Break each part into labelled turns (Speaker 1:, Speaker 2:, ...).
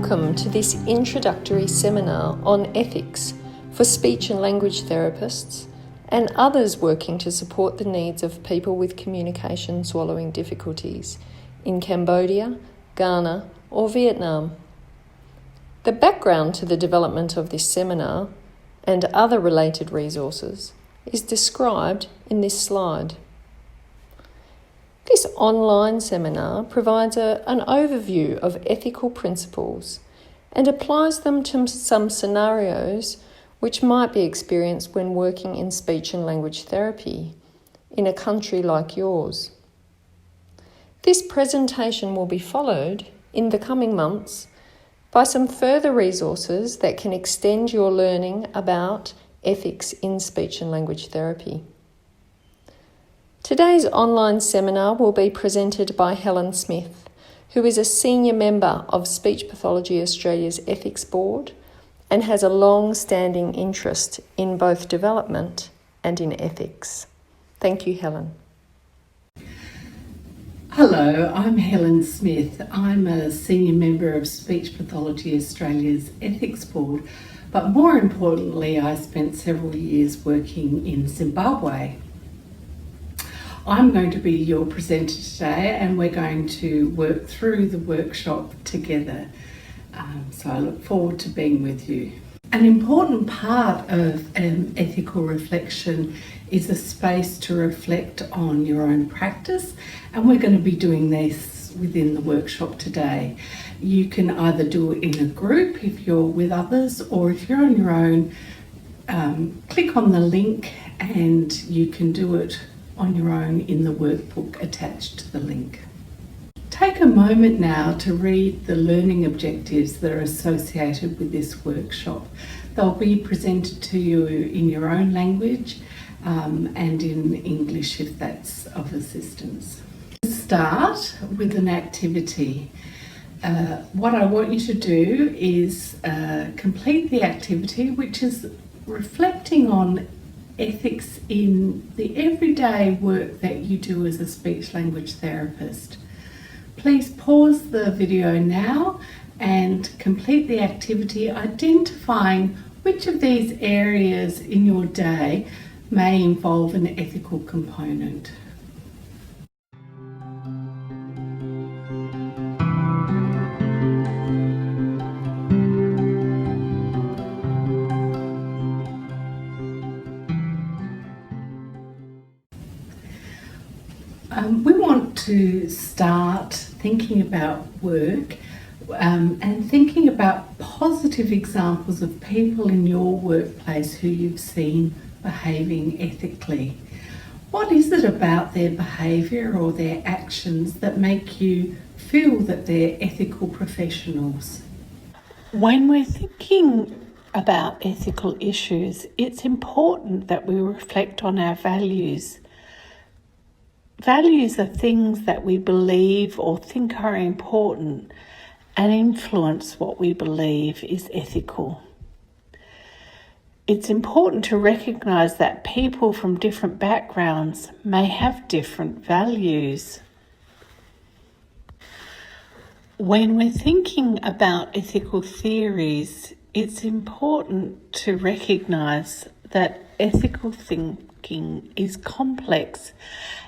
Speaker 1: Welcome to this introductory seminar on ethics for speech and language therapists and others working to support the needs of people with communication swallowing difficulties in Cambodia, Ghana, or Vietnam. The background to the development of this seminar and other related resources is described in this slide. This online seminar provides an overview of ethical principles and applies them to some scenarios which might be experienced when working in speech and language therapy in a country like yours. This presentation will be followed in the coming months by some further resources that can extend your learning about ethics in speech and language therapy. Today's online seminar will be presented by Helen Smith, who is a senior member of Speech Pathology Australia's Ethics Board and has a long-standing interest in both development and in ethics. Thank you, Helen.
Speaker 2: Hello, I'm Helen Smith. I'm a senior member of Speech Pathology Australia's Ethics Board, but more importantly, I spent several years working in Zimbabwe. I'm going to be your presenter today and we're going to work through the workshop together. So I look forward to being with you. An important part of ethical reflection is a space to reflect on your own practice, and we're going to be doing this within the workshop today. You can either do it in a group if you're with others, or if you're on your own, click on the link and you can do it on your own in the workbook attached to the link. Take a moment now to read the learning objectives that are associated with this workshop. They'll be presented to you in your own language and in English if that's of assistance. Start with an activity. What I want you to do is complete the activity, which is reflecting on ethics in the everyday work that you do as a speech language therapist. Please pause the video now and complete the activity identifying which of these areas in your day may involve an ethical component. We want to start thinking about work and thinking about positive examples of people in your workplace who you've seen behaving ethically. What is it about their behaviour or their actions that make you feel that they're ethical professionals?
Speaker 3: When we're thinking about ethical issues, it's important that we reflect on our values. Values are things that we believe or think are important and influence what we believe is ethical. It's important to recognise that people from different backgrounds may have different values. When we're thinking about ethical theories, it's important to recognise that ethical thinking is complex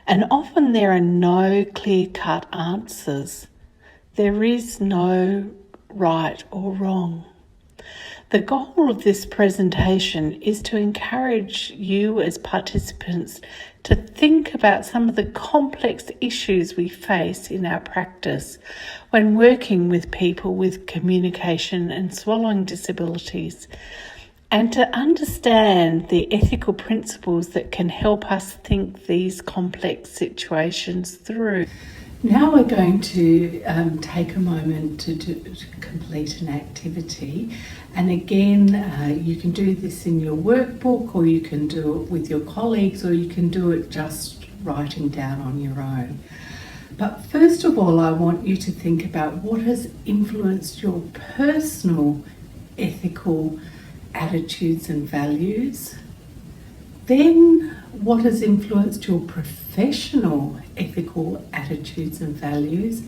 Speaker 3: and often there are no clear-cut answers. There is no right or wrong. The goal of this presentation is to encourage you as participants to think about some of the complex issues we face in our practice when working with people with communication and swallowing disabilities, and to understand the ethical principles that can help us think these complex situations through.
Speaker 2: Now we're going to take a moment to complete an activity, and again you can do this in your workbook, or you can do it with your colleagues, or you can do it just writing down on your own. But first of all, I want you to think about what has influenced your personal ethical attitudes and values. Then what has influenced your professional ethical attitudes and values,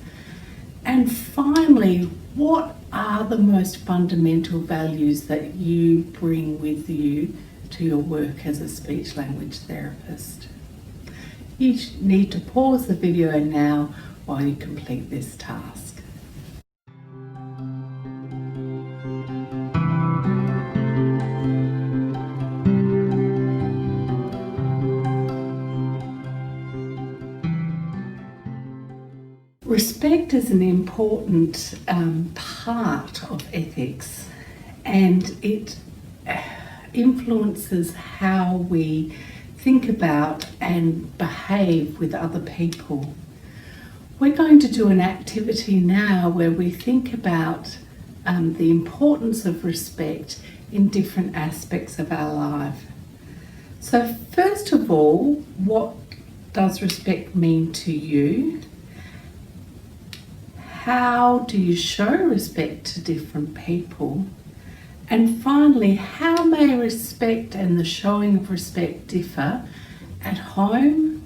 Speaker 2: And finally, what are the most fundamental values that you bring with you to your work as a speech language therapist? You need to pause the video now while you complete this task. Respect is an important part of ethics, and it influences how we think about and behave with other people. We're going to do an activity now where we think about the importance of respect in different aspects of our life. So first of all, what does respect mean to you? How do you show respect to different people? And finally, how may respect and the showing of respect differ at home,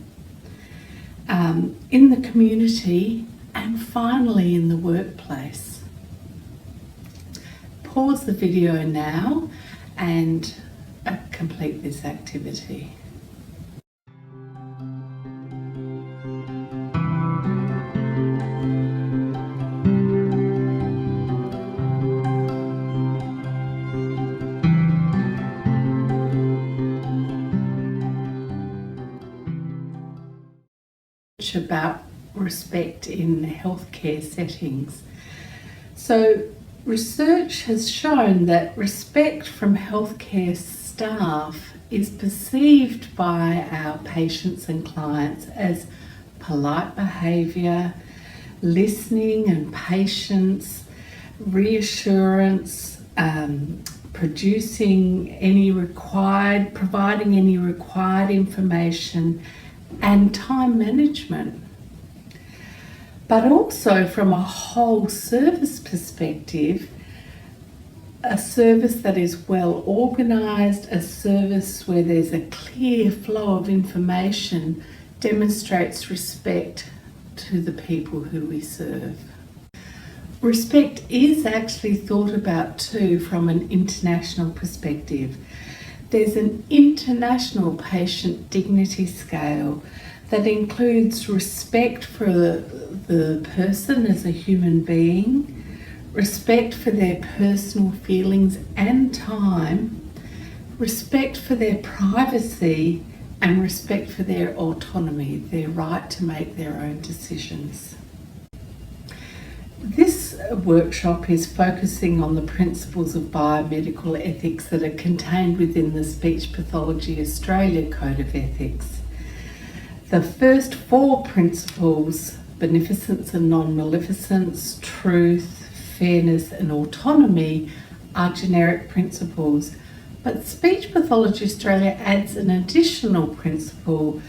Speaker 2: in the community, and finally in the workplace? Pause the video now and complete this activity. About respect in healthcare settings. So research has shown that respect from healthcare staff is perceived by our patients and clients as polite behaviour, listening and patience, reassurance, providing any required information, and time management. But also from a whole service perspective, a service that is well organised, a service where there's a clear flow of information, demonstrates respect to the people who we serve. Respect is actually thought about too from an international perspective. There's an international patient dignity scale that includes respect for the person as a human being, respect for their personal feelings and time, respect for their privacy, and respect for their autonomy, their right to make their own decisions. This workshop is focusing on the principles of biomedical ethics that are contained within the Speech Pathology Australia Code of Ethics. The first four principles, beneficence and non-maleficence, truth, fairness and autonomy, are generic principles, but Speech Pathology Australia adds an additional principle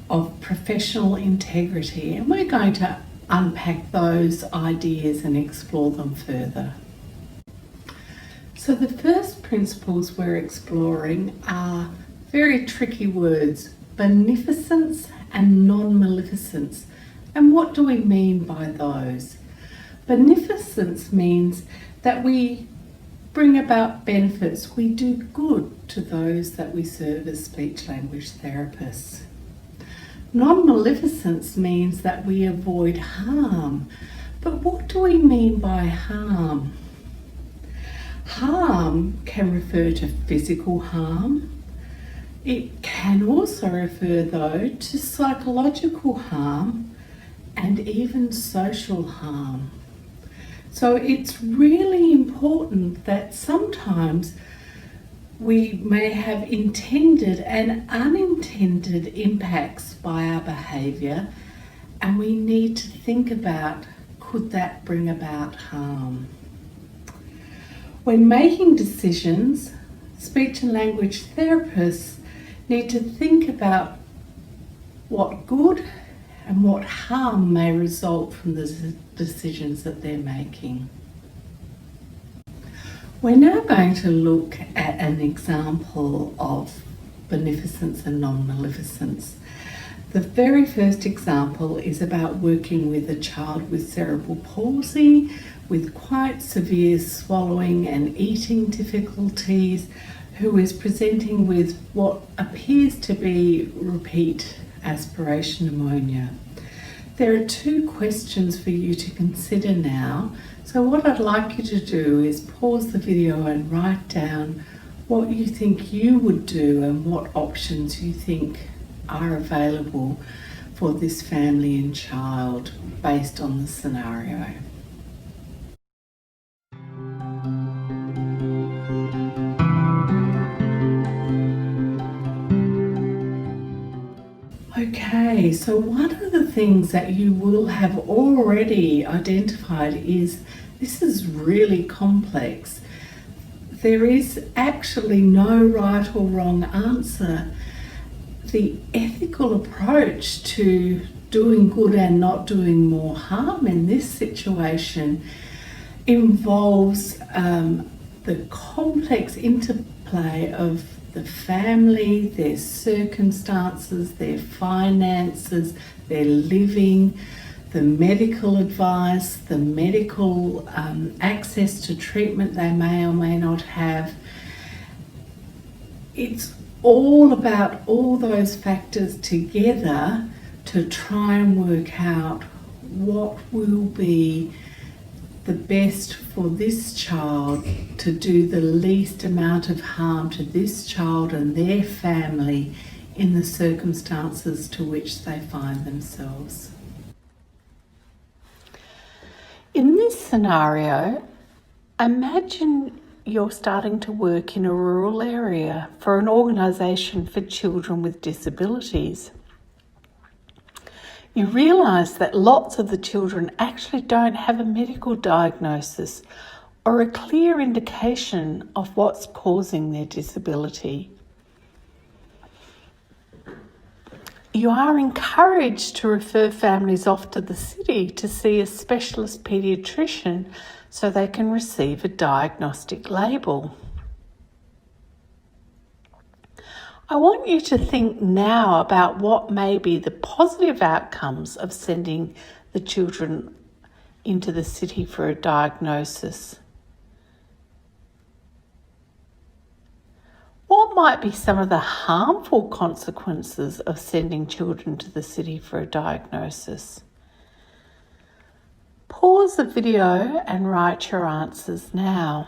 Speaker 2: of professional integrity, and we're going to unpack those ideas and explore them further. So the first principles we're exploring are very tricky words, beneficence and non-maleficence. And what do we mean by those? Beneficence means that we bring about benefits, we do good to those that we serve as speech language therapists. Non-maleficence means that we avoid harm. But what do we mean by harm? Harm can refer to physical harm. It can also refer, though, to psychological harm and even social harm. So it's really important that sometimes we may have intended and unintended impacts by our behaviour, and we need to think about, could that bring about harm? When making decisions, speech and language therapists need to think about what good and what harm may result from the decisions that they're making. We're now going to look at an example of beneficence and non-maleficence. The very first example is about working with a child with cerebral palsy, with quite severe swallowing and eating difficulties, who is presenting with what appears to be repeat aspiration pneumonia. There are 2 questions for you to consider now. So what I'd like you to do is pause the video and write down what you think you would do and what options you think are available for this family and child based on the scenario. Okay, so one of the things that you will have already identified is this is really complex. There is actually no right or wrong answer. The ethical approach to doing good and not doing more harm in this situation involves the complex interplay of the family, their circumstances, their finances, their living, the medical advice, the medical access to treatment they may or may not have. It's all about all those factors together to try and work out what will be the best for this child to do the least amount of harm to this child and their family in the circumstances to which they find themselves.
Speaker 3: In this scenario, imagine you're starting to work in a rural area for an organisation for children with disabilities. You realise that lots of the children actually don't have a medical diagnosis or a clear indication of what's causing their disability. You are encouraged to refer families off to the city to see a specialist paediatrician so they can receive a diagnostic label. I want you to think now about what may be the positive outcomes of sending the children into the city for a diagnosis. What might be some of the harmful consequences of sending children to the city for a diagnosis? Pause the video and write your answers now.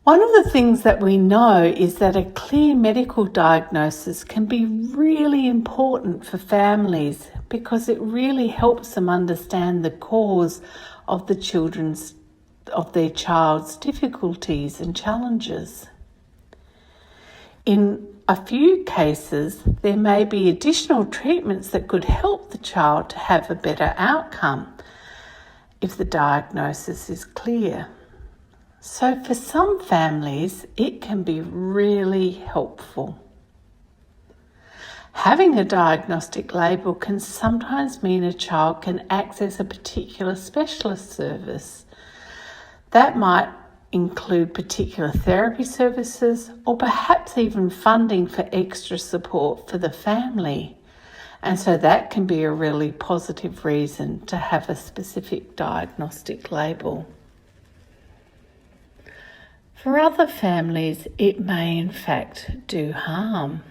Speaker 3: One of the things that we know is that a clear medical diagnosis can be really important for families because it really helps them understand the cause of their child's difficulties and challenges. In a few cases, there may be additional treatments that could help the child to have a better outcome if the diagnosis is clear. So for some families, it can be really helpful. Having a diagnostic label can sometimes mean a child can access a particular specialist service. That might include particular therapy services or perhaps even funding for extra support for the family. And so that can be a really positive reason to have a specific diagnostic label. For other families, it may in fact do harm.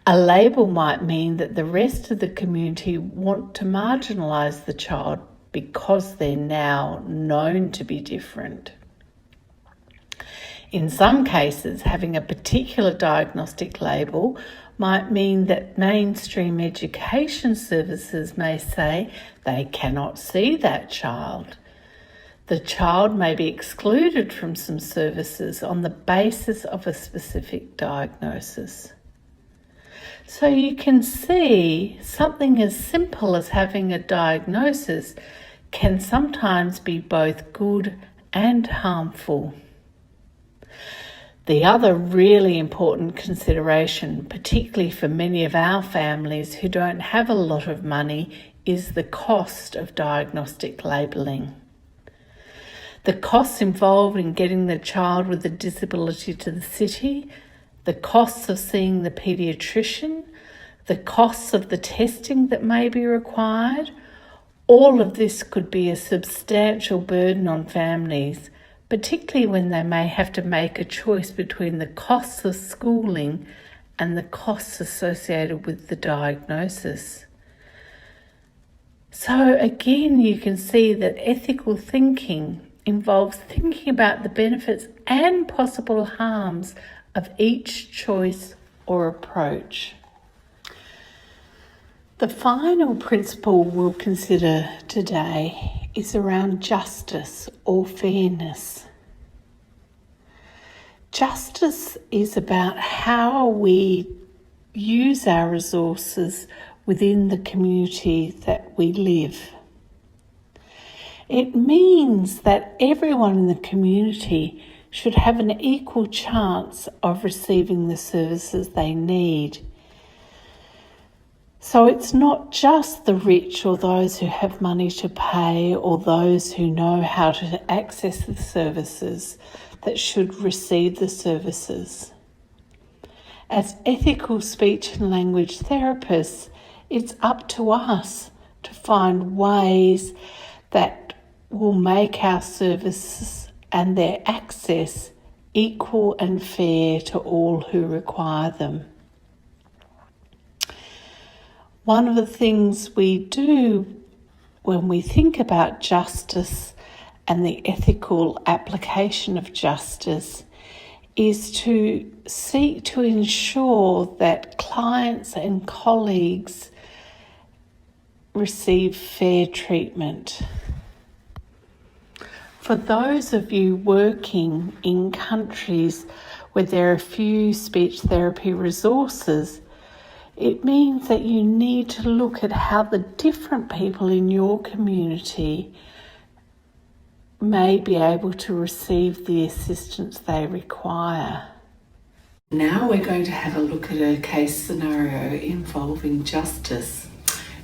Speaker 3: A label might mean that the rest of the community want to marginalise the child because they're now known to be different. In some cases, having a particular diagnostic label might mean that mainstream education services may say they cannot see that child. The child may be excluded from some services on the basis of a specific diagnosis. So you can see something as simple as having a diagnosis can sometimes be both good and harmful. The other really important consideration, particularly for many of our families who don't have a lot of money, is the cost of diagnostic labelling. The costs involved in getting the child with a disability to the city, the costs of seeing the paediatrician, the costs of the testing that may be required, all of this could be a substantial burden on families, particularly when they may have to make a choice between the costs of schooling and the costs associated with the diagnosis. So again, you can see that ethical thinking involves thinking about the benefits and possible harms of each choice or approach. The final principle we'll consider today is around justice or fairness. Justice is about how we use our resources within the community that we live. It means that everyone in the community should have an equal chance of receiving the services they need. So it's not just the rich or those who have money to pay or those who know how to access the services that should receive the services. As ethical speech and language therapists, it's up to us to find ways that will make our services and their access equal and fair to all who require them. One of the things we do when we think about justice and the ethical application of justice is to seek to ensure that clients and colleagues receive fair treatment. For those of you working in countries where there are few speech therapy resources, it means that you need to look at how the different people in your community may be able to receive the assistance they require.
Speaker 2: Now we're going to have a look at a case scenario involving justice.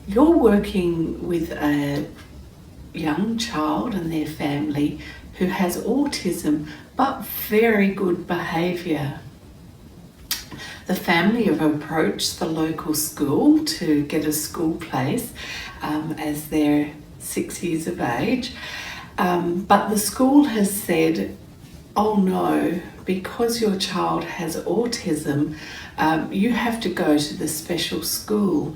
Speaker 2: You're working with a young child and their family who has autism but very good behaviour. The family have approached the local school to get a school place as they're 6 years of age, but the school has said, oh no, because your child has autism, you have to go to the special school.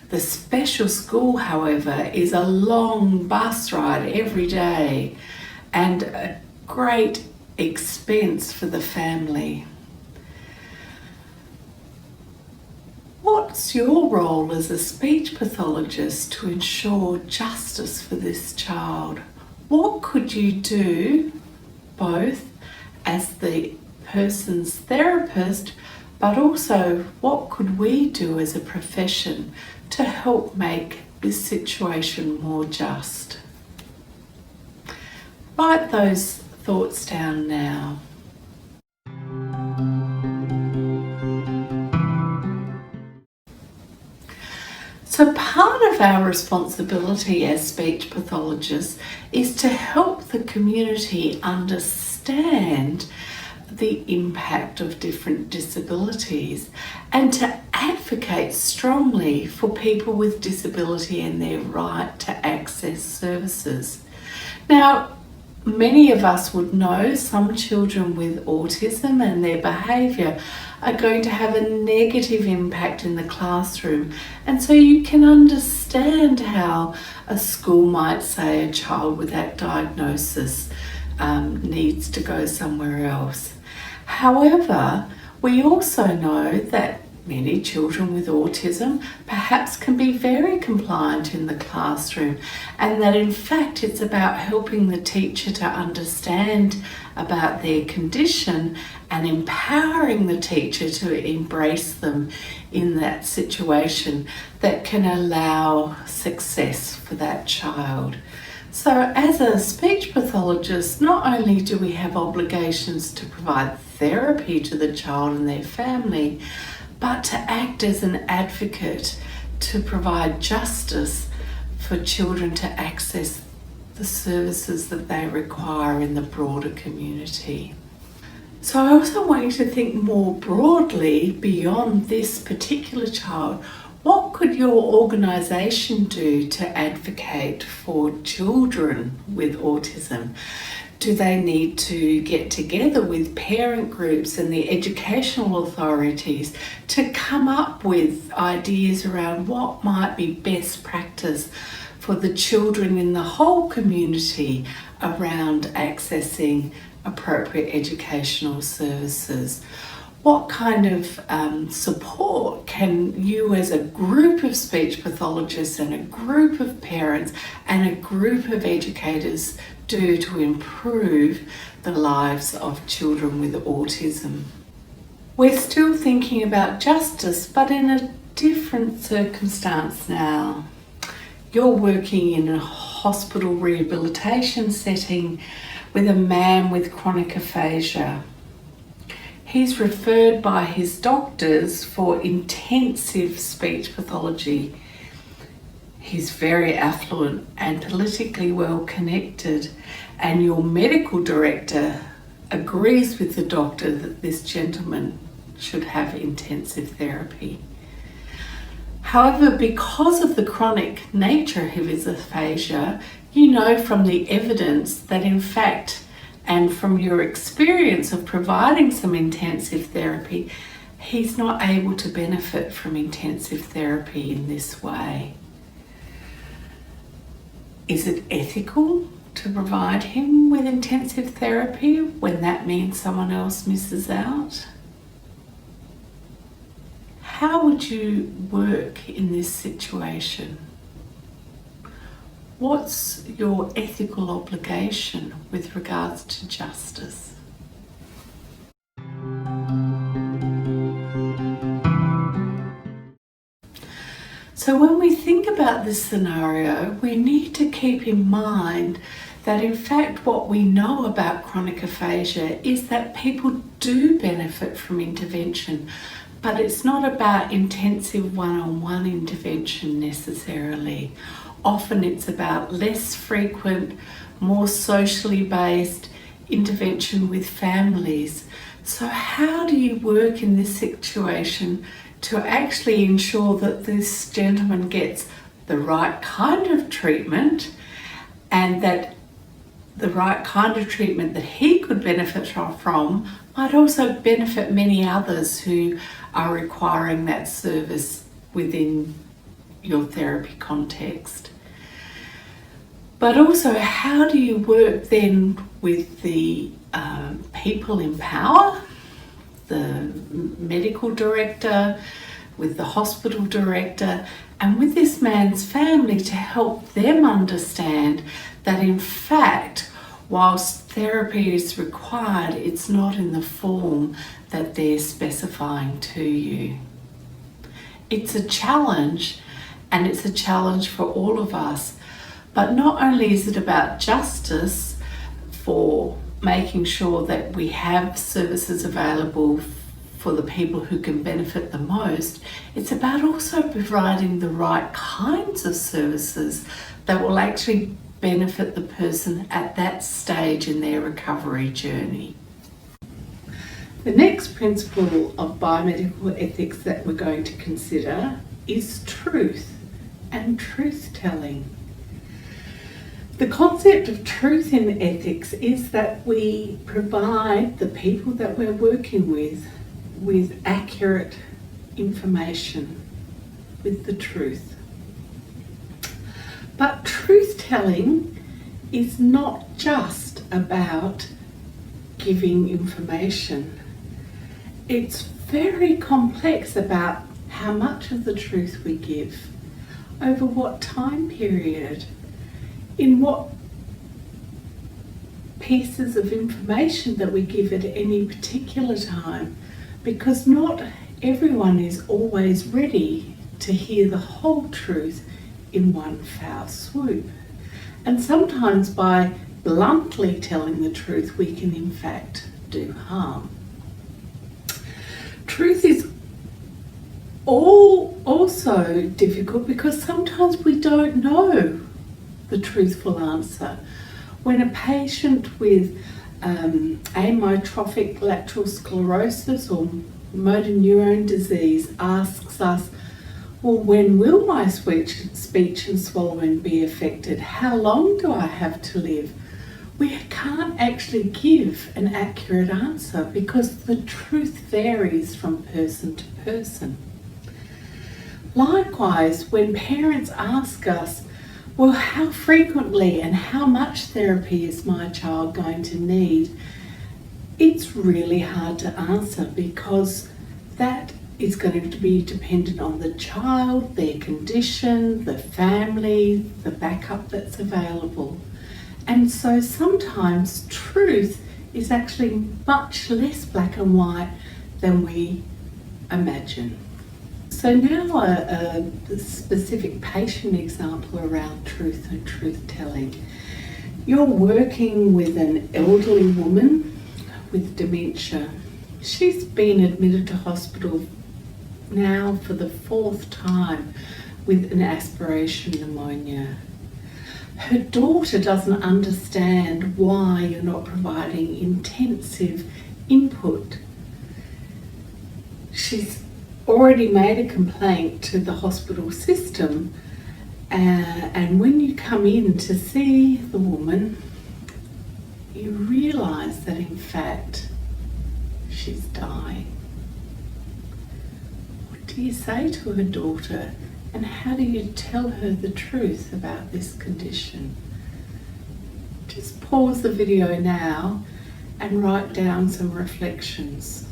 Speaker 2: The special school, however, is a long bus ride every day and a great expense for the family. What's your role as a speech pathologist to ensure justice for this child? What could you do, both as the person's therapist, but also what could we do as a profession to help make this situation more just? Write those thoughts down now. So part of our responsibility as speech pathologists is to help the community understand the impact of different disabilities and to advocate strongly for people with disability and their right to access services. Now, many of us would know some children with autism and their behaviour are going to have a negative impact in the classroom, and so you can understand how a school might say a child with that diagnosis needs to go somewhere else. However, we also know that many children with autism perhaps can be very compliant in the classroom, and that in fact it's about helping the teacher to understand about their condition and empowering the teacher to embrace them in that situation that can allow success for that child. So as a speech pathologist, not only do we have obligations to provide therapy to the child and their family, but to act as an advocate to provide justice for children to access the services that they require in the broader community. So I also want you to think more broadly beyond this particular child. What could your organisation do to advocate for children with autism? Do they need to get together with parent groups and the educational authorities to come up with ideas around what might be best practice for the children in the whole community around accessing appropriate educational services? What kind of support can you as a group of speech pathologists and a group of parents and a group of educators do to improve the lives of children with autism? We're still thinking about justice, but in a different circumstance now. You're working in a hospital rehabilitation setting with a man with chronic aphasia. He's referred by his doctors for intensive speech pathology. He's very affluent and politically well connected, and your medical director agrees with the doctor that this gentleman should have intensive therapy. However, because of the chronic nature of his aphasia, you know from the evidence that in fact, and from your experience of providing some intensive therapy, he's not able to benefit from intensive therapy in this way. Is it ethical to provide him with intensive therapy when that means someone else misses out? How would you work in this situation? What's your ethical obligation with regards to justice? So when we think about this scenario, we need to keep in mind that in fact what we know about chronic aphasia is that people do benefit from intervention, but it's not about intensive one-on-one intervention necessarily. Often it's about less frequent, more socially based intervention with families. So how do you work in this situation to actually ensure that this gentleman gets the right kind of treatment, and that the right kind of treatment that he could benefit from might also benefit many others who are requiring that service within your therapy context? But also, how do you work then with the people in power, the medical director, with the hospital director, and with this man's family to help them understand that in fact, whilst therapy is required, it's not in the form that they're specifying to you. It's a challenge, and it's a challenge for all of us. But not only is it about justice for making sure that we have services available for the people who can benefit the most, it's about also providing the right kinds of services that will actually benefit the person at that stage in their recovery journey. The next principle of biomedical ethics that we're going to consider is truth and truth-telling. The concept of truth in ethics is that we provide the people that we're working with accurate information, with the truth. But truth-telling is not just about giving information. It's very complex about how much of the truth we give, over what time period, in what pieces of information that we give at any particular time, because not everyone is always ready to hear the whole truth in one foul swoop. And sometimes by bluntly telling the truth, we can in fact do harm. Truth is all also difficult because sometimes we don't know the truthful answer. When a patient with amyotrophic lateral sclerosis or motor neurone disease asks us, well, when will my speech and swallowing be affected? How long do I have to live? We can't actually give an accurate answer because the truth varies from person to person. Likewise, when parents ask us, well, how frequently and how much therapy is my child going to need? It's really hard to answer because that is going to be dependent on the child, their condition, the family, the backup that's available. And so sometimes truth is actually much less black and white than we imagine. So now a specific patient example around truth and truth-telling. You're working with an elderly woman with dementia. She's been admitted to hospital now for the 4th time with an aspiration pneumonia. Her daughter doesn't understand why you're not providing intensive input. She's already made a complaint to the hospital system, and when you come in to see the woman, you realise that in fact she's dying. What do you say to her daughter, and how do you tell her the truth about this condition? Just pause the video now and write down some reflections.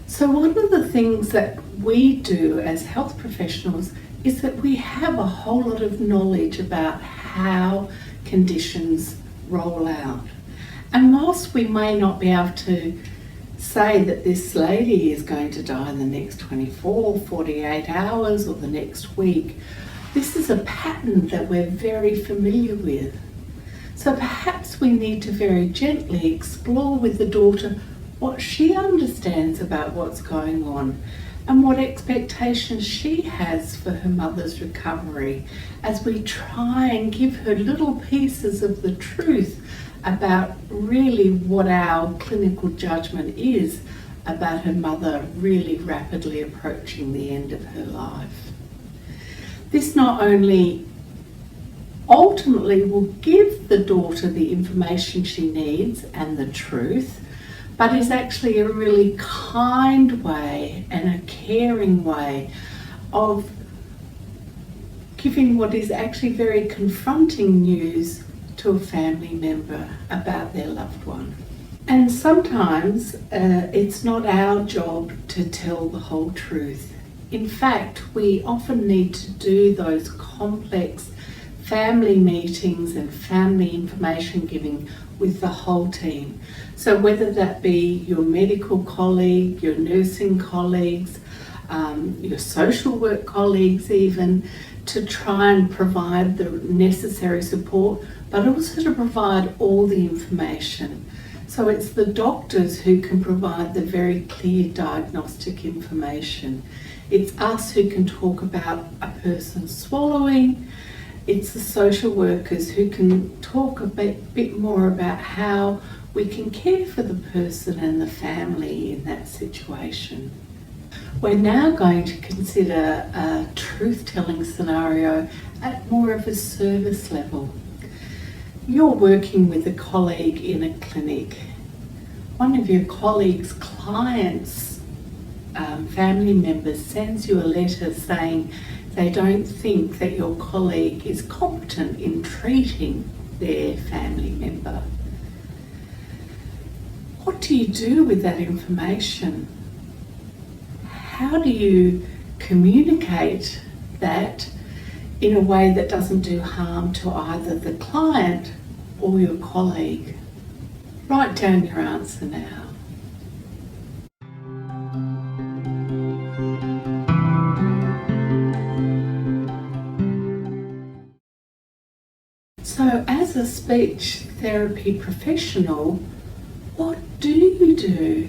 Speaker 2: So one of the things that we do as health professionals is that we have a whole lot of knowledge about how conditions roll out. And whilst we may not be able to say that this lady is going to die in the next 24, 48 hours or the next week, this is a pattern that we're very familiar with. So perhaps we need to very gently explore with the daughter what she understands about what's going on and what expectations she has for her mother's recovery as we try and give her little pieces of the truth about really what our clinical judgment is about her mother really rapidly approaching the end of her life. This not only ultimately will give the daughter the information she needs and the truth, but is actually a really kind way and a caring way of giving what is actually very confronting news to a family member about their loved one. And sometimes it's not our job to tell the whole truth. In fact, we often need to do those complex family meetings and family information giving with the whole team. So whether that be your medical colleague, your nursing colleagues, your social work colleagues even, to try and provide the necessary support, but also to provide all the information. So it's the doctors who can provide the very clear diagnostic information. It's us who can talk about a person swallowing. It's the social workers who can talk a bit more about how we can care for the person and the family in that situation. We're now going to consider a truth-telling scenario at more of a service level. You're working with a colleague in a clinic. One of your colleague's clients, family members, sends you a letter saying they don't think that your colleague is competent in treating their family member. What do you do with that information? How do you communicate that in a way that doesn't do harm to either the client or your colleague? Write down your answer now. So as a speech therapy professional, what do you do?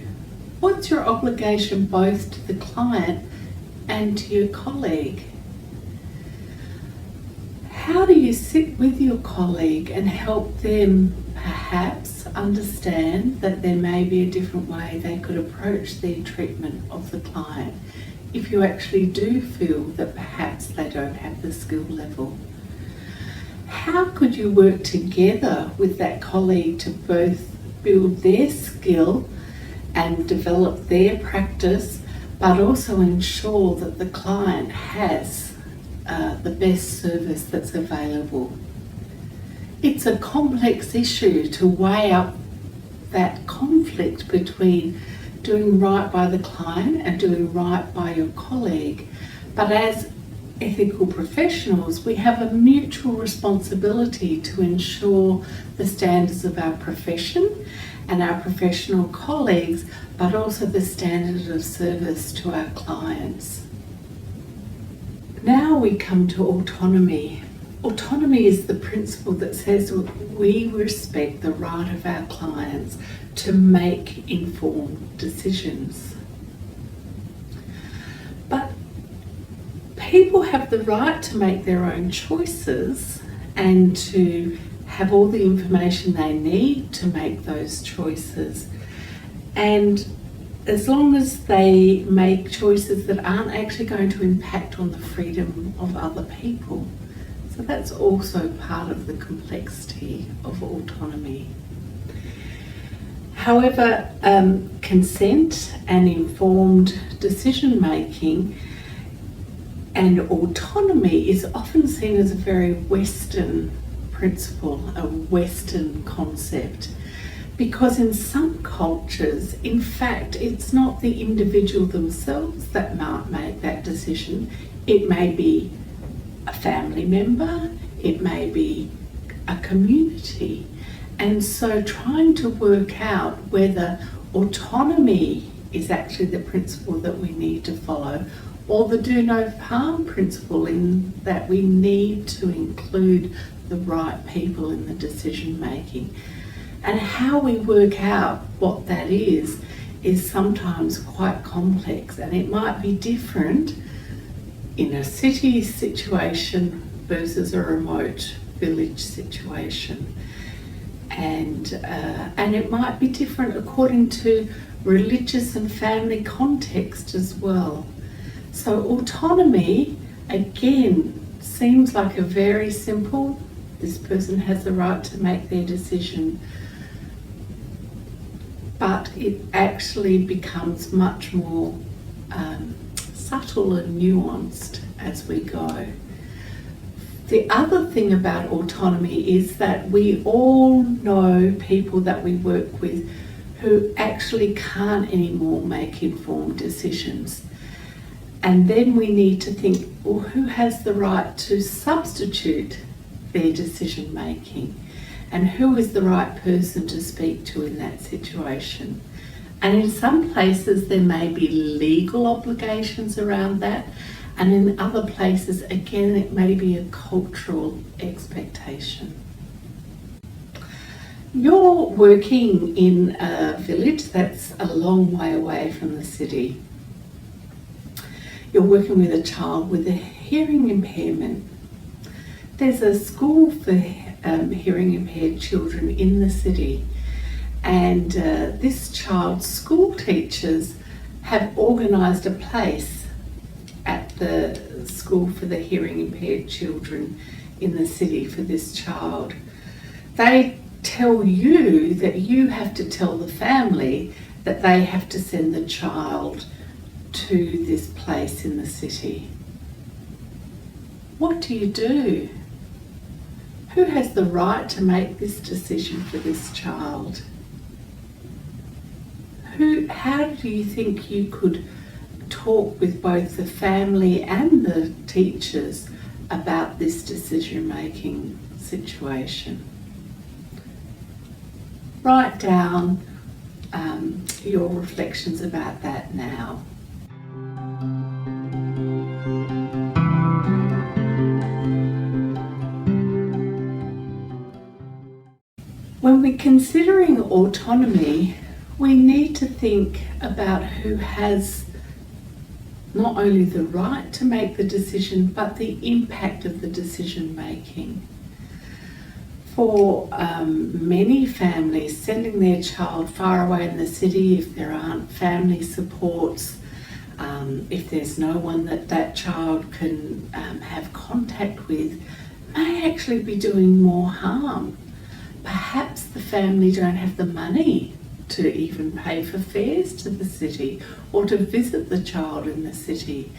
Speaker 2: What's your obligation both to the client and to your colleague? How do you sit with your colleague and help them perhaps understand that there may be a different way they could approach their treatment of the client if you actually do feel that perhaps they don't have the skill level? How could you work together with that colleague to both build their skill and develop their practice, but also ensure that the client has the best service that's available? It's a complex issue to weigh up that conflict between doing right by the client and doing right by your colleague. But as ethical professionals, we have a mutual responsibility to ensure the standards of our profession and our professional colleagues, but also the standard of service to our clients. Now we come to autonomy. Autonomy is the principle that says we respect the right of our clients to make informed decisions. But people have the right to make their own choices and to have all the information they need to make those choices. And as long as they make choices that aren't actually going to impact on the freedom of other people. So that's also part of the complexity of autonomy. However, consent and informed decision making and autonomy is often seen as a very Western principle, a Western concept. Because in some cultures, in fact, it's not the individual themselves that might make that decision. It may be a family member, it may be a community. And so trying to work out whether autonomy is actually the principle that we need to follow, or the do no harm principle, in that we need to include the right people in the decision making. And how we work out what that is sometimes quite complex, and it might be different in a city situation versus a remote village situation. And it might be different according to religious and family context as well. So autonomy, again, seems like a very simple, this person has the right to make their decision, but it actually becomes much more subtle and nuanced as we go. The other thing about autonomy is that we all know people that we work with who actually can't anymore make informed decisions. And then we need to think, well, who has the right to substitute their decision making? And who is the right person to speak to in that situation? And in some places there may be legal obligations around that, and in other places, again, it may be a cultural expectation. You're working in a village that's a long way away from the city. You're working with a child with a hearing impairment. There's a school for hearing impaired children in the city, and this child's school teachers have organised a place at the school for the hearing impaired children in the city for this child. They tell you that you have to tell the family that they have to send the child to this place in the city. What do you do? Who has the right to make this decision for this child? How do you think you could talk with both the family and the teachers about this decision-making situation? Write down your reflections about that now. we're considering autonomy, we need to think about who has not only the right to make the decision, but the impact of the decision making. For many families, sending their child far away in the city, if there aren't family supports, if there's no one that child can have contact with, may actually be doing more harm. Perhaps the family don't have the money to even pay for fares to the city or to visit the child in the city.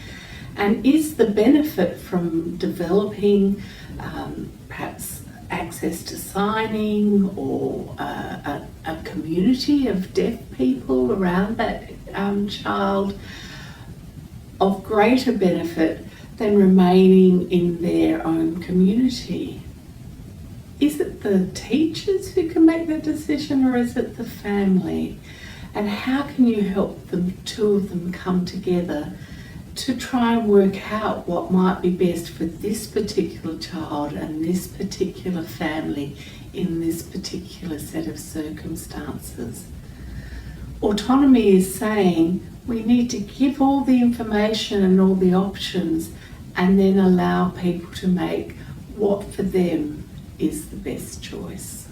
Speaker 2: And is the benefit from developing perhaps access to signing or a community of deaf people around that child of greater benefit than remaining in their own community? Is it the teachers who can make that decision, or is it the family? And how can you help the two of them come together to try and work out what might be best for this particular child and this particular family in this particular set of circumstances? Autonomy is saying we need to give all the information and all the options and then allow people to make what for them is the best choice.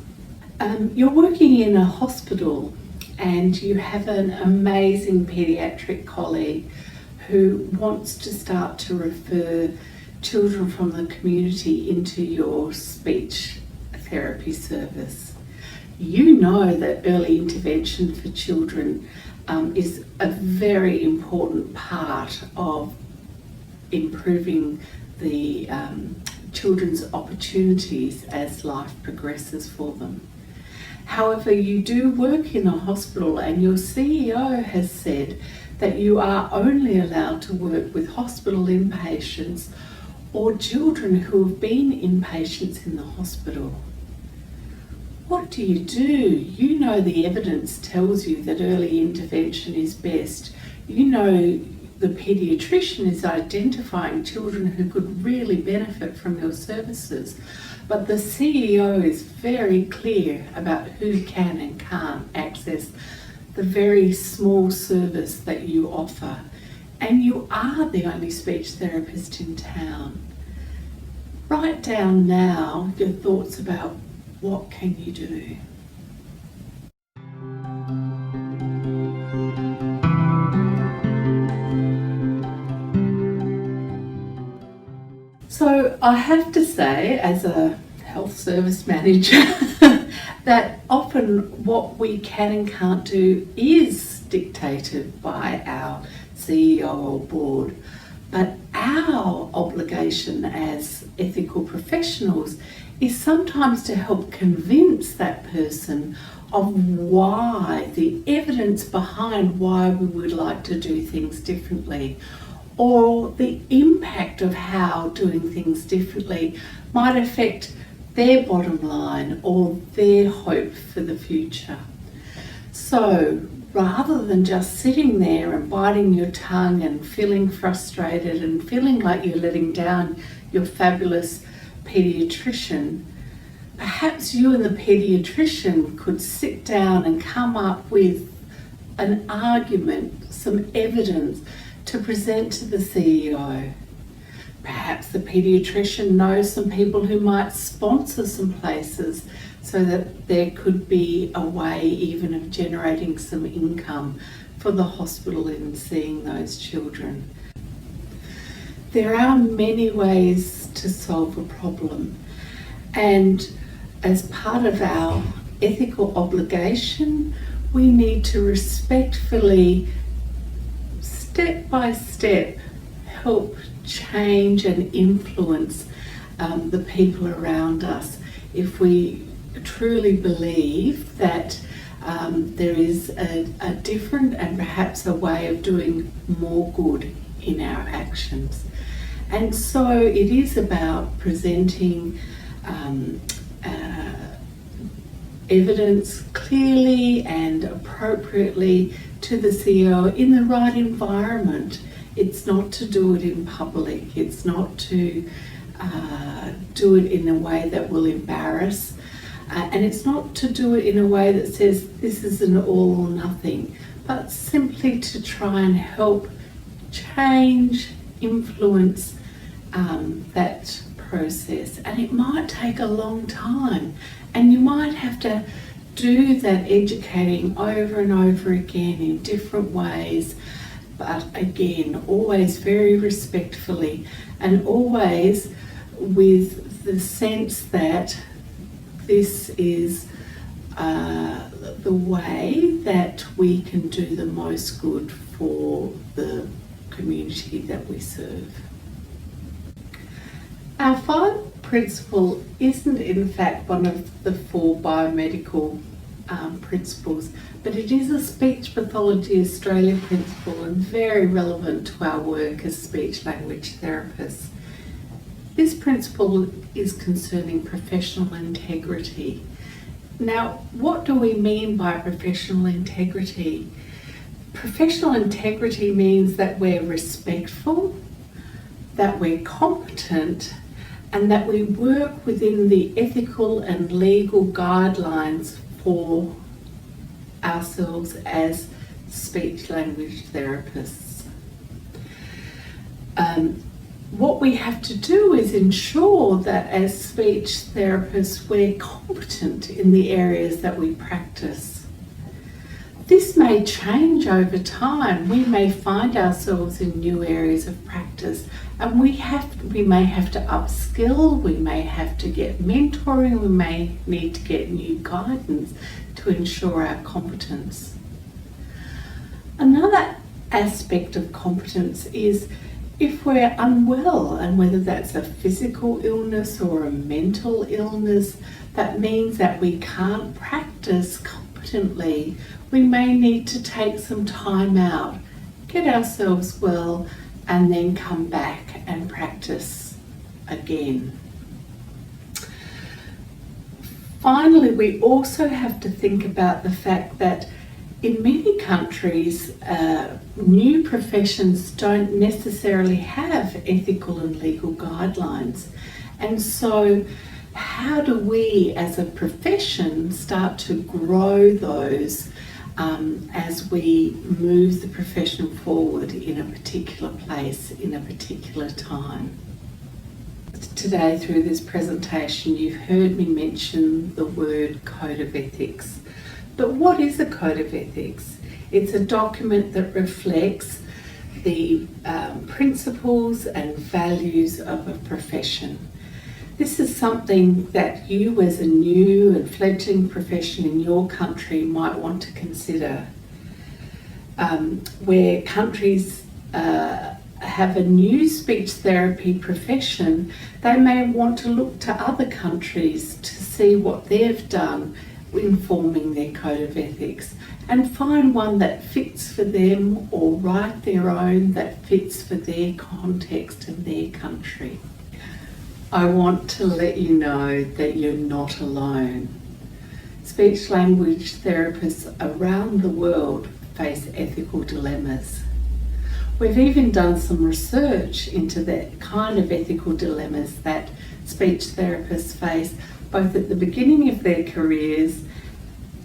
Speaker 2: You're working in a hospital and you have an amazing paediatric colleague who wants to start to refer children from the community into your speech therapy service. You know that early intervention for children is a very important part of improving the children's opportunities as life progresses for them. However, you do work in a hospital and your CEO has said that you are only allowed to work with hospital inpatients or children who have been inpatients in the hospital. What do? You know the evidence tells you that early intervention is best. You know the paediatrician is identifying children who could really benefit from your services. But the CEO is very clear about who can and can't access the very small service that you offer. And you are the only speech therapist in town. Write down now your thoughts about what can you do. So I have to say, as a health service manager, that often what we can and can't do is dictated by our CEO or board. But our obligation as ethical professionals is sometimes to help convince that person of why, the evidence behind why we would like to do things differently, or the impact of how doing things differently might affect their bottom line or their hope for the future. So rather than just sitting there and biting your tongue and feeling frustrated and feeling like you're letting down your fabulous paediatrician, perhaps you and the paediatrician could sit down and come up with an argument, some evidence to present to the CEO. Perhaps the paediatrician knows some people who might sponsor some places so that there could be a way even of generating some income for the hospital in seeing those children. There are many ways to solve a problem, and as part of our ethical obligation, we need to respectfully, step by step, help change and influence the people around us if we truly believe that there is a different and perhaps a way of doing more good in our actions. And so it is about presenting evidence clearly and appropriately to the CEO in the right environment. It's not to do it in public. It's not to do it in a way that will embarrass And it's not to do it in a way that says this is an all or nothing, but simply to try and help change, influence that process. And it might take a long time, and you might have to do that educating over and over again in different ways, but again, always very respectfully, and always with the sense that this is the way that we can do the most good for the community that we serve. Our final principle isn't in fact one of the 4 biomedical principles, but it is a Speech Pathology Australia principle and very relevant to our work as speech language therapists. This principle is concerning professional integrity. Now, what do we mean by professional integrity? Professional integrity means that we're respectful, that we're competent, and that we work within the ethical and legal guidelines for ourselves as speech language therapists. What we have to do is ensure that as speech therapists we're competent in the areas that we practice. This may change over time. We may find ourselves in new areas of practice, and we may have to upskill, we may have to get mentoring, we may need to get new guidance to ensure our competence. Another aspect of competence is if we're unwell, and whether that's a physical illness or a mental illness, that means that we can't practice competently. We may need to take some time out, get ourselves well, and then come back and practice again. Finally, we also have to think about the fact that in many countries, new professions don't necessarily have ethical and legal guidelines. And so how do we as a profession start to grow those as we move the profession forward in a particular place, in a particular time? Today, through this presentation, you've heard me mention the word code of ethics. But what is a code of ethics? It's a document that reflects the principles and values of a profession. This is something that you as a new and fledgling profession in your country might want to consider. Where countries have a new speech therapy profession, they may want to look to other countries to see what they've done in forming their code of ethics and find one that fits for them, or write their own that fits for their context and their country. I want to let you know that you're not alone. Speech language therapists around the world face ethical dilemmas. We've even done some research into the kind of ethical dilemmas that speech therapists face, both at the beginning of their careers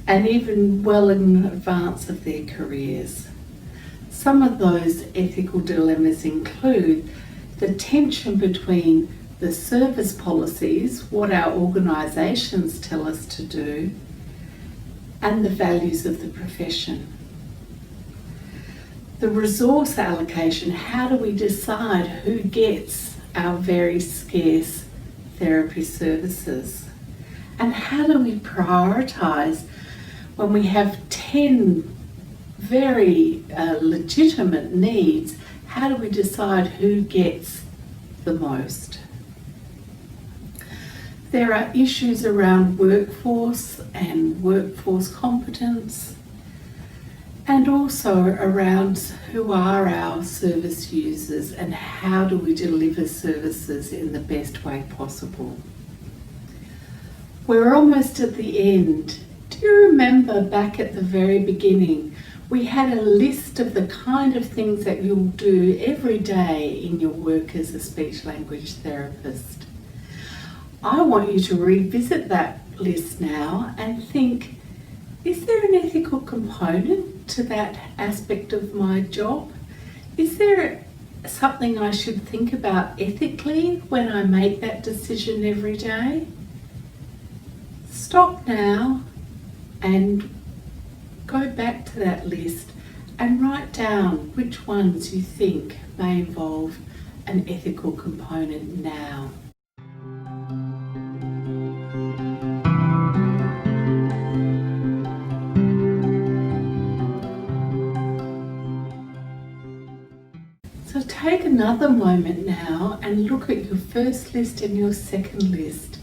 Speaker 2: and even well in advance of their careers. Some of those ethical dilemmas include the tension between the service policies, what our organisations tell us to do, and the values of the profession. The resource allocation, how do we decide who gets our very scarce therapy services? And how do we prioritise when we have 10 very legitimate needs? How do we decide who gets the most? There are issues around workforce and workforce competence, and also around who are our service users and how do we deliver services in the best way possible. We're almost at the end. Do you remember back at the very beginning, we had a list of the kind of things that you'll do every day in your work as a speech language therapist? I want you to revisit that list now and think, is there an ethical component to that aspect of my job? Is there something I should think about ethically when I make that decision every day? Stop now and go back to that list and write down which ones you think may involve an ethical component now. So take another moment now and look at your first list and your second list.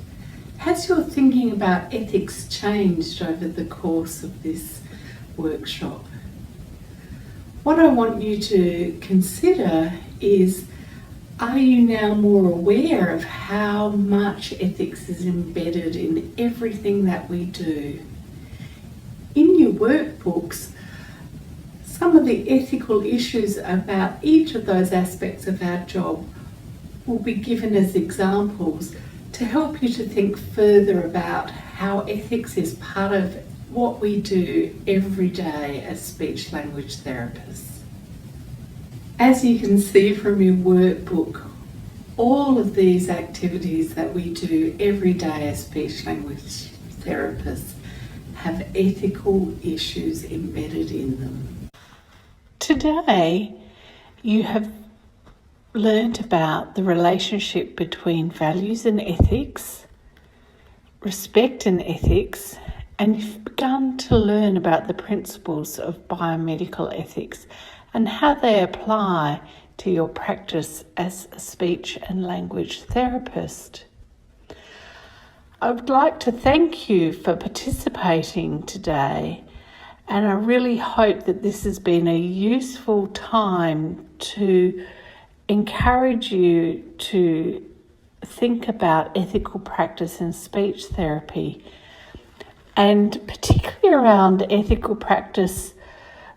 Speaker 2: Has your thinking about ethics changed over the course of this workshop? What I want you to consider is, are you now more aware of how much ethics is embedded in everything that we do? In your workbooks, some of the ethical issues about each of those aspects of our job will be given as examples to help you to think further about how ethics is part of what we do every day as speech language therapists. As you can see from your workbook, all of these activities that we do every day as speech language therapists have ethical issues embedded in them.
Speaker 3: Today, you have learnt about the relationship between values and ethics, respect and ethics, and you've begun to learn about the principles of biomedical ethics and how they apply to your practice as a speech and language therapist. I would like to thank you for participating today, and I really hope that this has been a useful time to encourage you to think about ethical practice in speech therapy, and particularly around ethical practice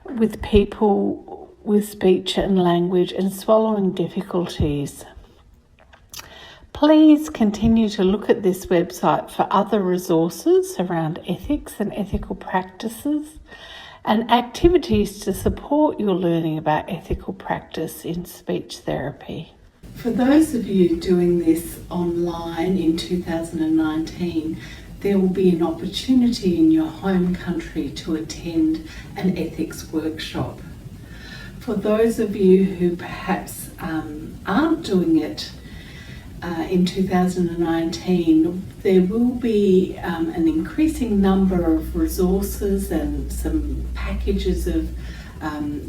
Speaker 3: with people with speech and language and swallowing difficulties. Please continue to look at this website for other resources around ethics and ethical practices and activities to support your learning about ethical practice in speech therapy.
Speaker 2: For those of you doing this online in 2019, there will be an opportunity in your home country to attend an ethics workshop. For those of you who perhaps aren't doing it in 2019, there will be an increasing number of resources and some packages of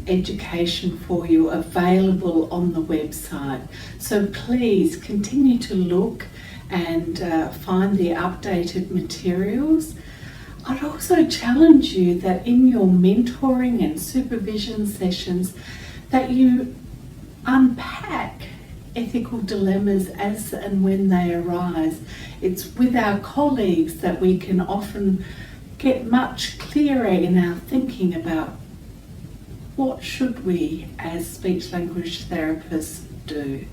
Speaker 2: education for you available on the website. So please continue to look and find the updated materials. I'd also challenge you that in your mentoring and supervision sessions that you unpack ethical dilemmas as and when they arise. It's with our colleagues that we can often get much clearer in our thinking about what should we as speech language therapists do.